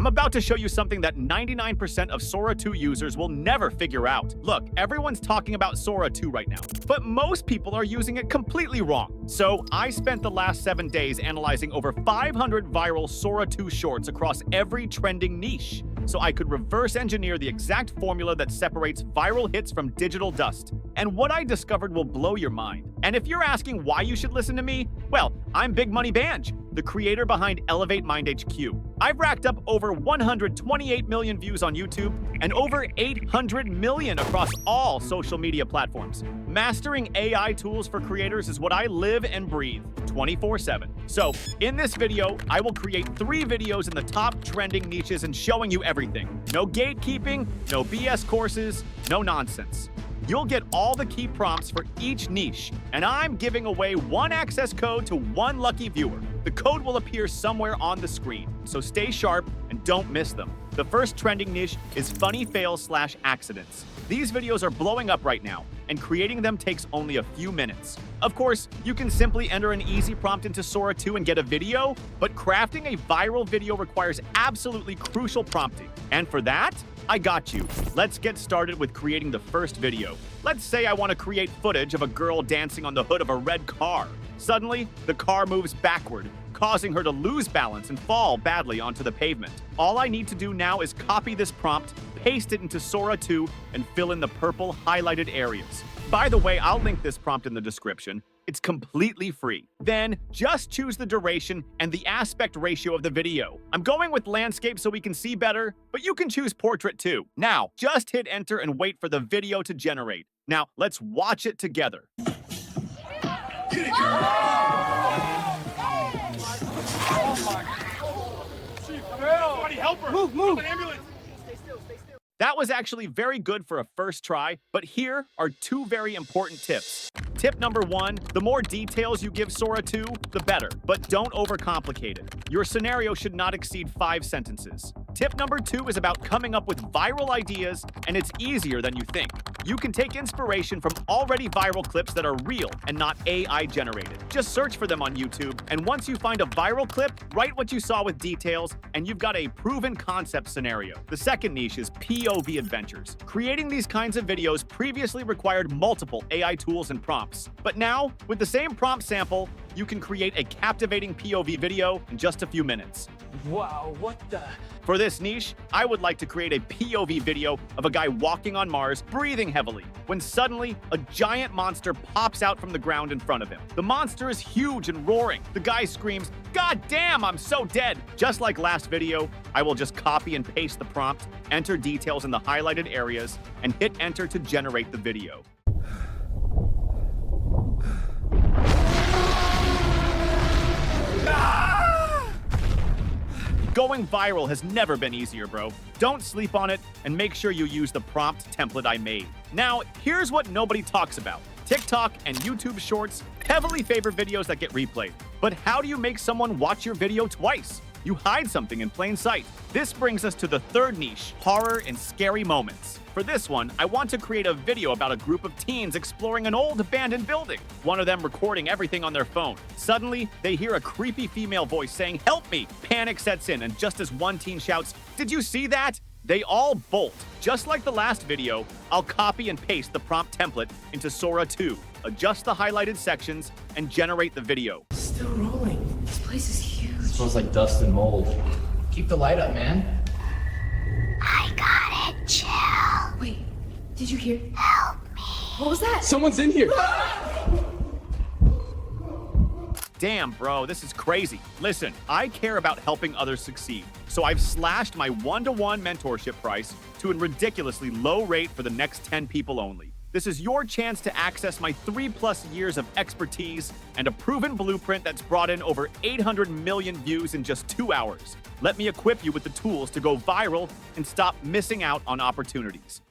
I'm about to show you something that 99% of Sora 2 users will never figure out. Look, everyone's talking about Sora 2 right now, but most people are using it completely wrong. So I spent the last 7 days analyzing over 500 viral Sora 2 shorts across every trending niche, so I could reverse engineer the exact formula that separates viral hits from digital dust. And what I discovered will blow your mind. And if you're asking why you should listen to me, well, I'm Big Money Banj, the creator behind Elevate Mind HQ. I've racked up over 128 million views on YouTube and over 800 million across all social media platforms. Mastering AI tools for creators is what I live and breathe 24/7. So, in this video, I will create 3 videos in the top trending niches and showing you everything. No gatekeeping, no BS courses, no nonsense. You'll get all the key prompts for each niche, and I'm giving away 1 access code to 1 lucky viewer. The code will appear somewhere on the screen, so stay sharp and don't miss them. The first trending niche is funny fails/accidents. These videos are blowing up right now, and creating them takes only a few minutes. Of course, you can simply enter an easy prompt into Sora 2 and get a video, but crafting a viral video requires absolutely crucial prompting. And for that, I got you. Let's get started with creating the first video. Let's say I want to create footage of a girl dancing on the hood of a red car. Suddenly, the car moves backward, causing her to lose balance and fall badly onto the pavement. All I need to do now is copy this prompt, paste it into Sora 2, and fill in the purple highlighted areas. By the way, I'll link this prompt in the description. It's completely free. Then just choose the duration and the aspect ratio of the video. I'm going with landscape so we can see better, but you can choose portrait too. Now, just hit enter and wait for the video to generate. Now, let's watch it together. Somebody help her! Move! An ambulance! That was actually very good for a first try, but here are 2 very important tips. Tip number 1, the more details you give Sora 2, the better, but don't overcomplicate it. Your scenario should not exceed 5 sentences. Tip number 2 is about coming up with viral ideas, and it's easier than you think. You can take inspiration from already viral clips that are real and not AI generated. Just search for them on YouTube, and once you find a viral clip, write what you saw with details, and you've got a proven concept scenario. The second niche is POV adventures. Creating these kinds of videos previously required multiple AI tools and prompts. But now, with the same prompt sample, you can create a captivating POV video in just a few minutes. Wow, what the? For this niche, I would like to create a POV video of a guy walking on Mars, breathing heavily, when suddenly a giant monster pops out from the ground in front of him. The monster is huge and roaring. The guy screams, "God damn, I'm so dead!" Just like last video, I will just copy and paste the prompt, enter details in the highlighted areas, and hit enter to generate the video. Going viral has never been easier, bro. Don't sleep on it, and make sure you use the prompt template I made. Now, here's what nobody talks about. TikTok and YouTube Shorts heavily favor videos that get replayed. But how do you make someone watch your video twice? You hide something in plain sight. This brings us to the third niche, horror and scary moments. For this one, I want to create a video about a group of teens exploring an old abandoned building, one of them recording everything on their phone. Suddenly, they hear a creepy female voice saying, "Help me!" Panic sets in, and just as one teen shouts, "Did you see that?" they all bolt. Just like the last video, I'll copy and paste the prompt template into Sora 2, adjust the highlighted sections, and generate the video. Still rolling. This place is huge. It smells like dust and mold. Keep the light up, man. I got it, chill. Wait, did you hear? Help me. What was that? Someone's in here! Damn, bro, this is crazy. Listen, I care about helping others succeed, so I've slashed my 1-to-1 mentorship price to a ridiculously low rate for the next 10 people only. This is your chance to access my 3+ years of expertise and a proven blueprint that's brought in over 800 million views in just 2 hours. Let me equip you with the tools to go viral and stop missing out on opportunities.